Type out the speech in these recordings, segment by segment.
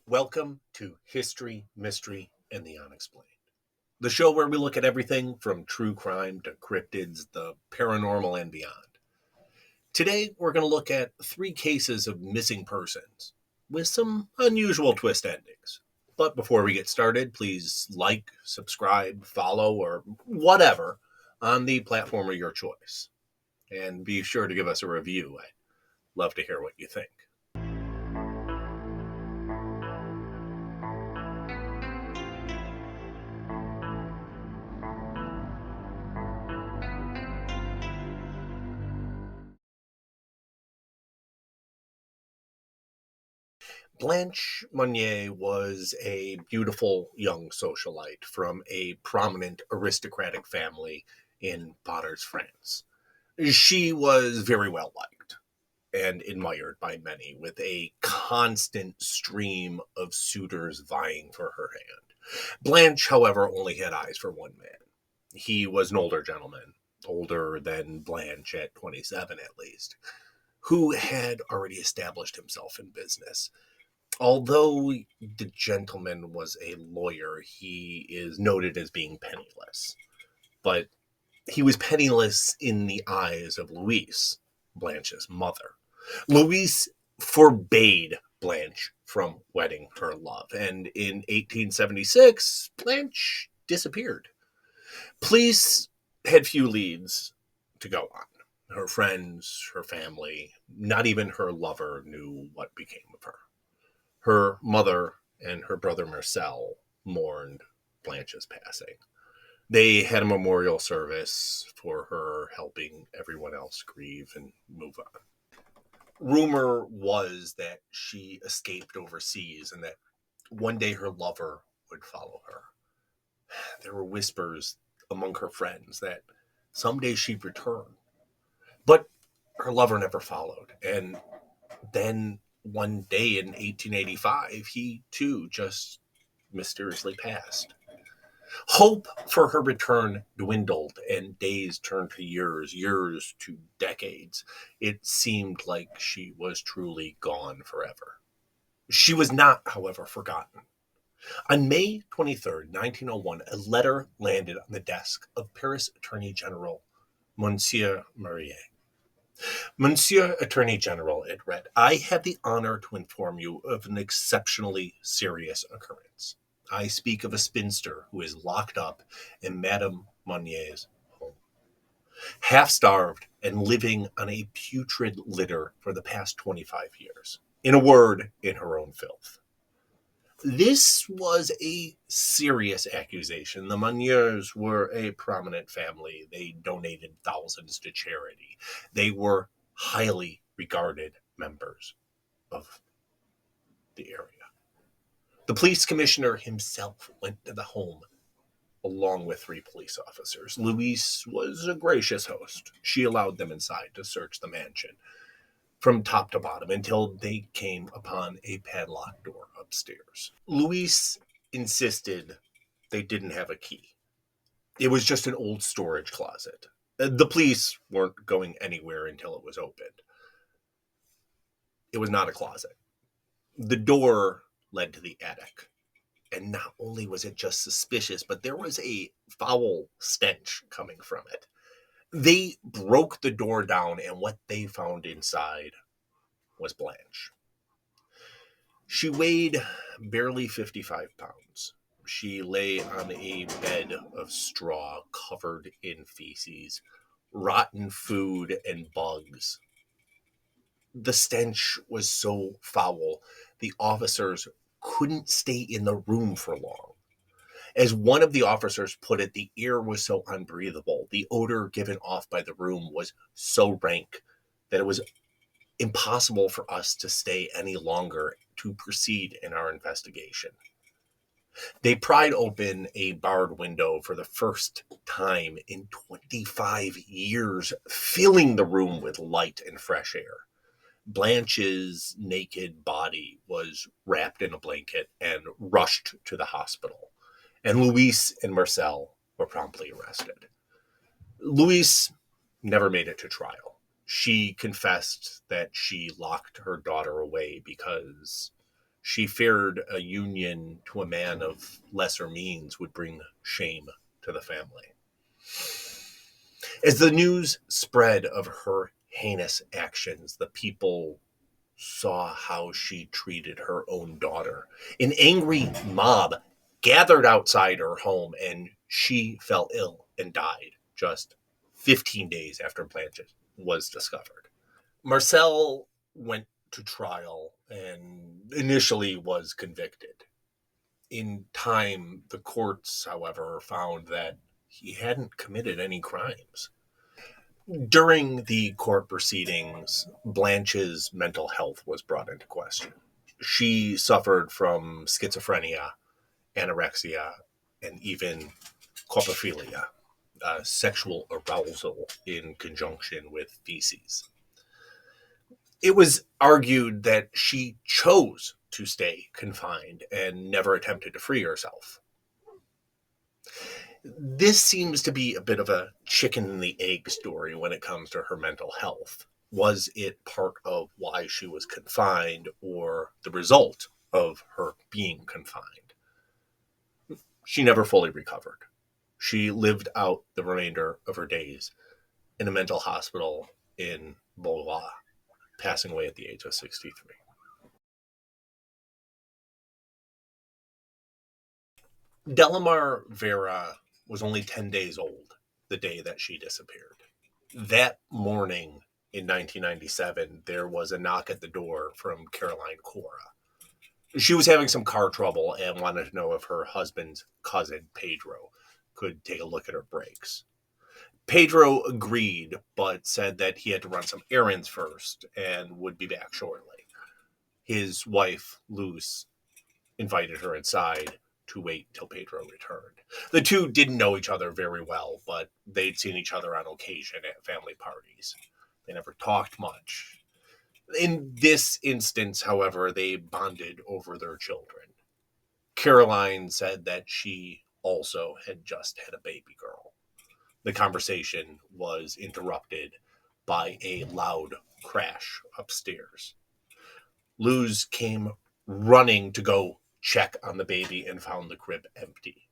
Welcome to History, Mystery and The Unexplained, the show where we look at everything from true crime to cryptids, the paranormal, and beyond. Today, we're going to look at three cases of missing persons with some unusual twist endings. But before we get started, please like, subscribe, follow, or whatever on the platform of your choice. And be sure to give us a review. I'd love to hear what you think. Blanche Monnier was a beautiful young socialite from a prominent aristocratic family in Potter's France. She was very well liked and admired by many, with a constant stream of suitors vying for her hand. Blanche, however, only had eyes for one man. He was an older gentleman, older than Blanche at 27 at least, who had already established himself in business. Although the gentleman was a lawyer, he is noted as being penniless. But he was penniless in the eyes of Louise, Blanche's mother. Louise forbade Blanche from wedding her love, and in 1876, Blanche disappeared. Police had few leads to go on. Her friends, her family, not even her lover knew what became of her. Her mother and her brother Marcel mourned Blanche's passing. They had a memorial service for her, helping everyone else grieve and move on. Rumor was that she escaped overseas and that one day her lover would follow her. There were whispers among her friends that someday she'd return. But her lover never followed. And then one day in 1885, he too just mysteriously passed. Hope for her return dwindled, and days turned to years, years to decades. It seemed like she was truly gone forever. She was not, however, forgotten. On May 23rd, 1901, a letter landed on the desk of Paris Attorney General Monsieur Maurier. Monsieur Attorney General, it read, I have the honor to inform you of an exceptionally serious occurrence. I speak of a spinster who is locked up in Madame Monnier's home, half starved and living on a putrid litter for the past 25 years. In a word, in her own filth. This was a serious accusation. The Monniers were a prominent family. They donated thousands to charity. They were highly regarded members of the area. The police commissioner himself went to the home along with three police officers. Louise was a gracious host. She allowed them inside to search the mansion from top to bottom until they came upon a padlocked door upstairs. Louise insisted they didn't have a key. It was just an old storage closet. The police weren't going anywhere until it was opened. It was not a closet. The door led to the attic. And not only was it just suspicious, but there was a foul stench coming from it. They broke the door down, and what they found inside was Blanche. She weighed barely 55 pounds. She lay on a bed of straw covered in feces, rotten food, and bugs. The stench was so foul, the officers couldn't stay in the room for long. As one of the officers put it, the air was so unbreathable. The odor given off by the room was so rank that it was impossible for us to stay any longer to proceed in our investigation. They pried open a barred window for the first time in 25 years, filling the room with light and fresh air. Blanche's naked body was wrapped in a blanket and rushed to the hospital, and Louise and Marcel were promptly arrested. Louise never made it to trial. She confessed that she locked her daughter away because She feared a union to a man of lesser means would bring shame to the family. As the news spread of her heinous actions, the people saw how she treated her own daughter. An angry mob gathered outside her home, and she fell ill and died just 15 days after Blanche was discovered. Marcel went to trial and initially was convicted. In time, the courts, however, found that he hadn't committed any crimes. During the court proceedings, Blanche's mental health was brought into question. She suffered from schizophrenia, anorexia, and even coprophilia, sexual arousal in conjunction with feces. It was argued that she chose to stay confined and never attempted to free herself. This seems to be a bit of a chicken and the egg story when it comes to her mental health. Was it part of why she was confined or the result of her being confined? She never fully recovered. She lived out the remainder of her days in a mental hospital in Blois, passing away at the age of 63. Delimar Vera was only 10 days old the day that she disappeared. That morning in 1997, there was a knock at the door from Caroline Correa. She was having some car trouble and wanted to know if her husband's cousin, Pedro, could take a look at her brakes. Pedro agreed, but said that he had to run some errands first and would be back shortly. His wife, Luz, invited her inside to wait till Pedro returned. The two didn't know each other very well, but they'd seen each other on occasion at family parties. They never talked much. In this instance, however, they bonded over their children. Caroline said that she also had just had a baby girl. The conversation was interrupted by a loud crash upstairs. Luz came running to go check on the baby and found the crib empty.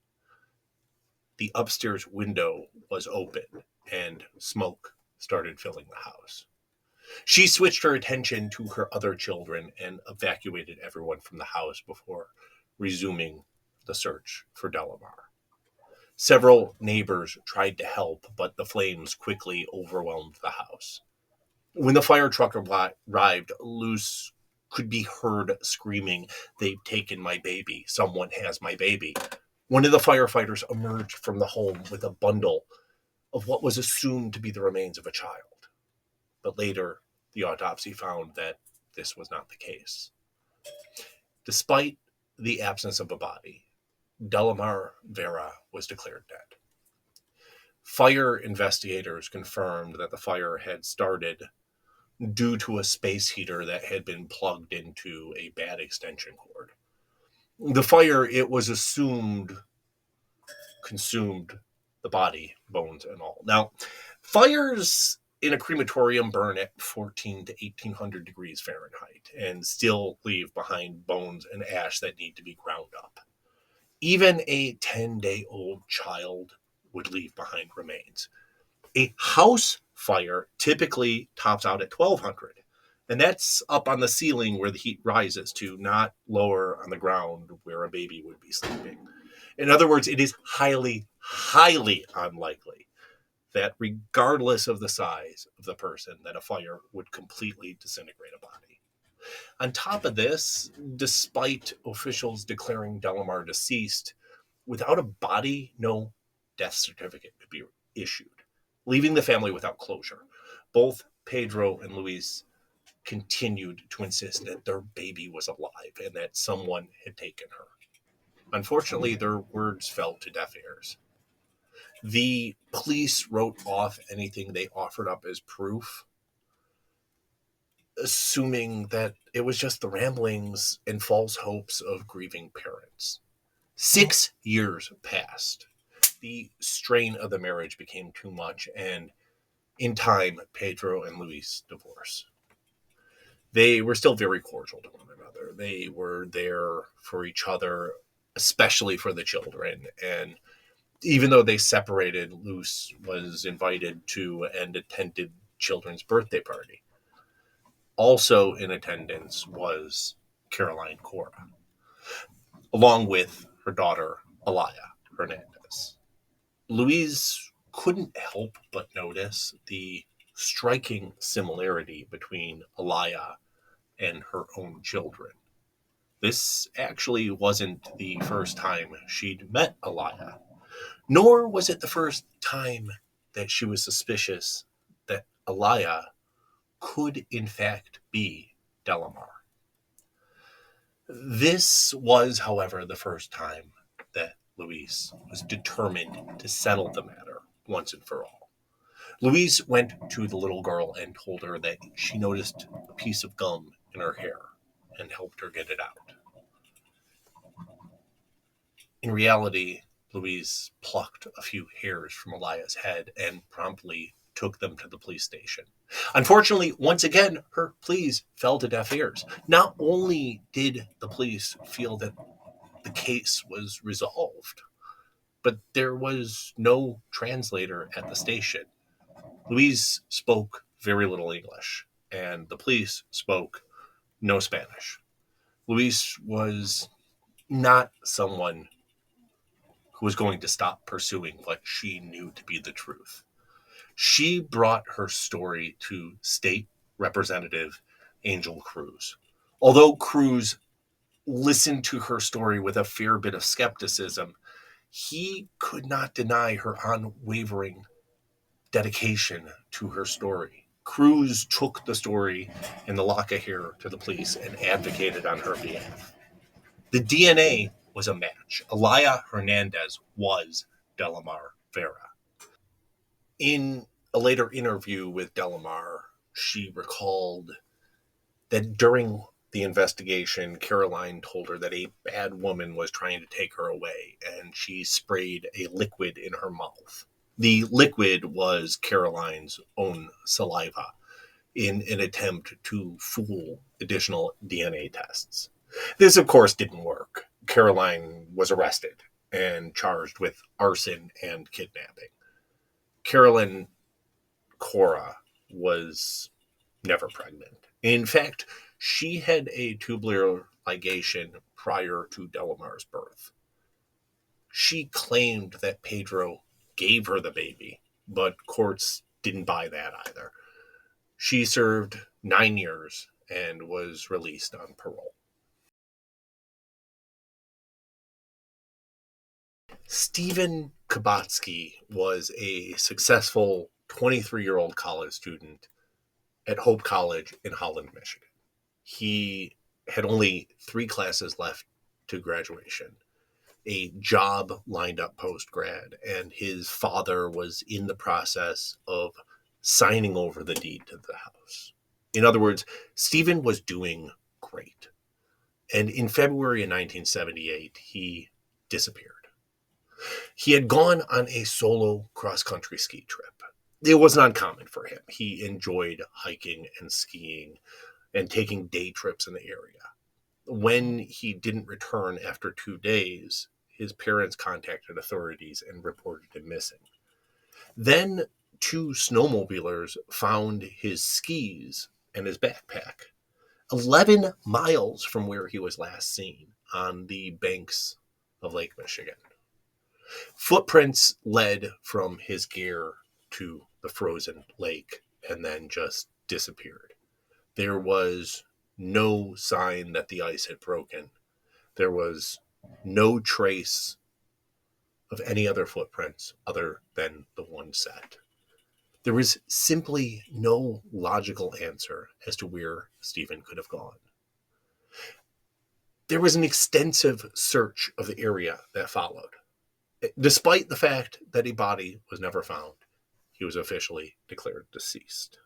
The upstairs window was open and smoke started filling the house. She switched her attention to her other children and evacuated everyone from the house before resuming the search for Delimar. Several neighbors tried to help, but the flames quickly overwhelmed the house. When the fire truck arrived, Luz could be heard screaming, "They've taken my baby. Someone has my baby." One of the firefighters emerged from the home with a bundle of what was assumed to be the remains of a child. But later, the autopsy found that this was not the case. Despite the absence of a body, Delimar Vera was declared dead. Fire investigators confirmed that the fire had started due to a space heater that had been plugged into a bad extension cord. The fire, it was assumed, consumed the body, bones and all. Now, fires in a crematorium burn at 14 to 1800 degrees Fahrenheit and still leave behind bones and ash that need to be ground up. Even a 10-day-old child would leave behind remains. A house fire typically tops out at 1200, and that's up on the ceiling where the heat rises to, not lower on the ground where a baby would be sleeping. In other words, it is highly, highly unlikely that regardless of the size of the person, that a fire would completely disintegrate a body. On top of this, despite officials declaring Delimar deceased, without a body, no death certificate could be issued, leaving the family without closure. Both Pedro and Luis continued to insist that their baby was alive and that someone had taken her. Unfortunately, their words fell to deaf ears. The police wrote off anything they offered up as proof, assuming that it was just the ramblings and false hopes of grieving parents. 6 years passed. The strain of the marriage became too much, and in time, Pedro and Luis divorced. They were still very cordial to one another. They were there for each other, especially for the children. And even though they separated, Luce was invited to and attended children's birthday party. Also in attendance was Caroline Correa, along with her daughter, Alaya Hernandez. Louise couldn't help but notice the striking similarity between Alaya and her own children. This actually wasn't the first time she'd met Alaya, nor was it the first time that she was suspicious that Alaya could in fact be Delimar. This was, however, the first time that Louise was determined to settle the matter once and for all. Louise went to the little girl and told her that she noticed a piece of gum in her hair and helped her get it out. In reality, Louise plucked a few hairs from Alaya's head and promptly took them to the police station. Unfortunately, once again, her pleas fell to deaf ears. Not only did the police feel that the case was resolved, but there was no translator at the station. Louise spoke very little English, and the police spoke no Spanish. Louise was not someone who was going to stop pursuing what she knew to be the truth. She brought her story to State Representative Angel Cruz. Although Cruz listened to her story with a fair bit of skepticism, he could not deny her unwavering dedication to her story. Cruz took the story and the lock of hair to the police and advocated on her behalf. The DNA was a match. Alaya Hernandez was Delimar Vera. In a later interview with Delimar, she recalled that during the investigation, Caroline told her that a bad woman was trying to take her away, and she sprayed a liquid in her mouth. The liquid was Caroline's own saliva in an attempt to fool additional DNA tests. This, of course, didn't work. Caroline was arrested and charged with arson and kidnapping. Caroline Kora was never pregnant. In fact, she had a tubular ligation prior to Delimar's birth. She claimed that Pedro gave her the baby, but courts didn't buy that either. She served 9 years and was released on parole. Steven Kubacki was a successful 23-year-old college student at Hope College in Holland, Michigan. He had only 3 classes left to graduation, a job lined up post-grad, and his father was in the process of signing over the deed to the house. In other words, Stephen was doing great. And in February of 1978, he disappeared. He had gone on a solo cross-country ski trip. It wasn't uncommon for him. He enjoyed hiking and skiing and taking day trips in the area. When he didn't return after 2 days, his parents contacted authorities and reported him missing. Then 2 snowmobilers found his skis and his backpack 11 miles from where he was last seen on the banks of Lake Michigan. Footprints led from his gear to the frozen lake and then just disappeared. There was no sign that the ice had broken. There was no trace of any other footprints other than the one set. There was simply no logical answer as to where Stephen could have gone. There was an extensive search of the area that followed. Despite the fact that a body was never found, he was officially declared deceased.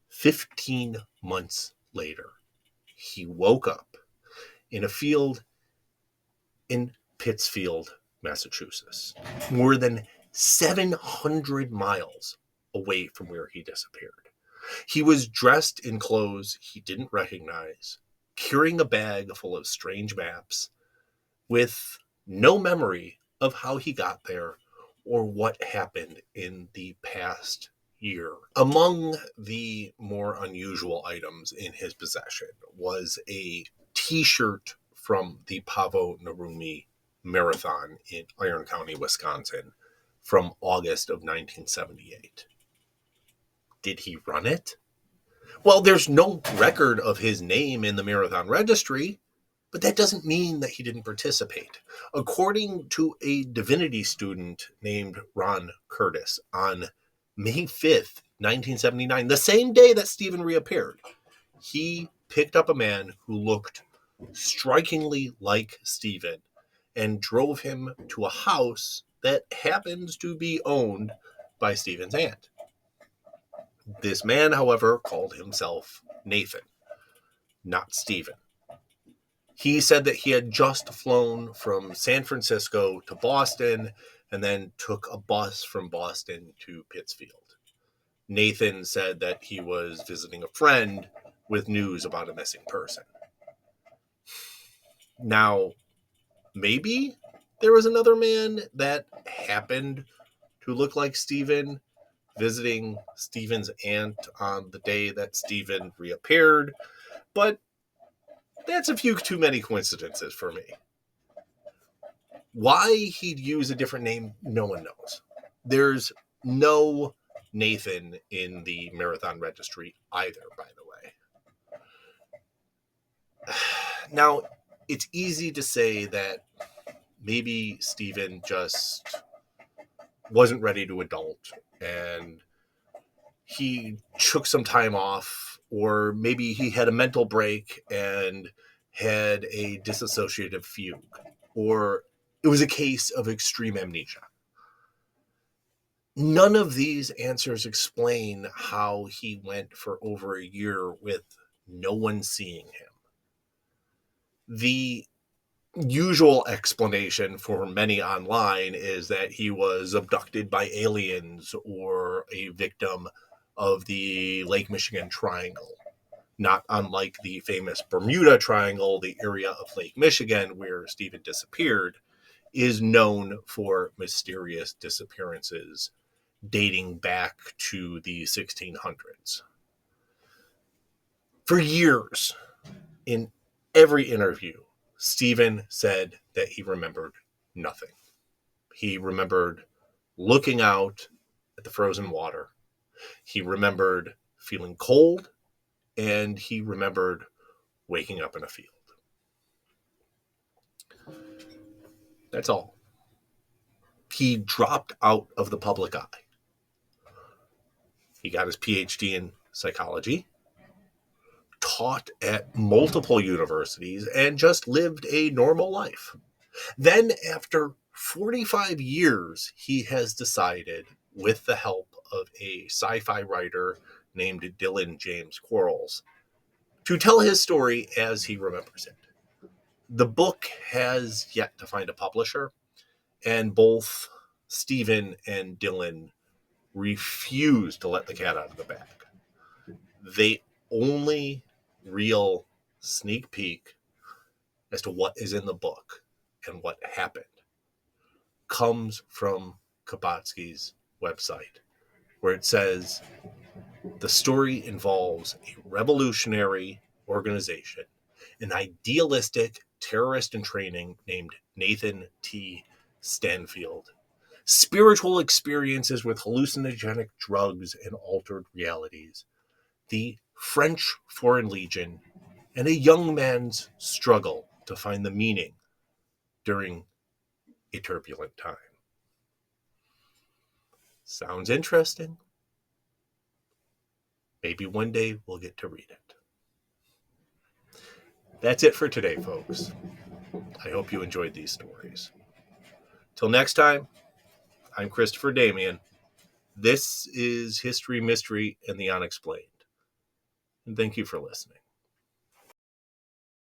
15 months later, he woke up in a field in Pittsfield, Massachusetts, more than 700 miles away from where he disappeared. He was dressed in clothes he didn't recognize, carrying a bag full of strange maps, with no memory of how he got there or what happened in the past year. Among the more unusual items in his possession was a t-shirt from the Pavo Narumi Marathon in Iron County, Wisconsin from August of 1978. Did he run it? Well, there's no record of his name in the marathon registry, but that doesn't mean that he didn't participate. According to a divinity student named Ron Curtis, on May 5th, 1979, the same day that Steven reappeared, he picked up a man who looked strikingly like Steven and drove him to a house that happens to be owned by Steven's aunt. This man, however, called himself Nathan, not Steven. He said that he had just flown from San Francisco to Boston and then took a bus from Boston to Pittsfield. Nathan said that he was visiting a friend with news about a missing person. Now, maybe there was another man that happened to look like Steven visiting Steven's aunt on the day that Steven reappeared, but that's a few too many coincidences for me. Why he'd use a different name, no one knows. There's no Nathan in the marathon registry either, by the way. Now, it's easy to say that maybe Steven just wasn't ready to adult and he took some time off, or maybe he had a mental break and had a dissociative fugue, or it was a case of extreme amnesia. None of these answers explain how he went for over a year with no one seeing him. The usual explanation for many online is that he was abducted by aliens or a victim of the Lake Michigan Triangle. Not unlike the famous Bermuda Triangle, the area of Lake Michigan where Steven disappeared is known for mysterious disappearances dating back to the 1600s. For years, in every interview, Steven said that he remembered nothing. He remembered looking out at the frozen water. He remembered feeling cold, and he remembered waking up in a field. That's all. He dropped out of the public eye. He got his PhD in psychology, taught at multiple universities, and just lived a normal life. Then, after 45 years, he has decided, with the help of a sci-fi writer named Dylan James Quarles, to tell his story as he remembers it. The book has yet to find a publisher, and both Steven and Dylan refuse to let the cat out of the bag. They only real sneak peek as to what is in the book and what happened comes from Kubacki's website, where it says the story involves a revolutionary organization, an idealistic terrorist in training named Nathan T. Stanfield, spiritual experiences with hallucinogenic drugs and altered realities, the French Foreign Legion, and a young man's struggle to find the meaning during a turbulent time. Sounds interesting. Maybe one day we'll get to read it. That's it for today, folks. I hope you enjoyed these stories. Till next time, I'm Christopher Damian. This is History, Mystery, and The Unexplained. And thank you for listening.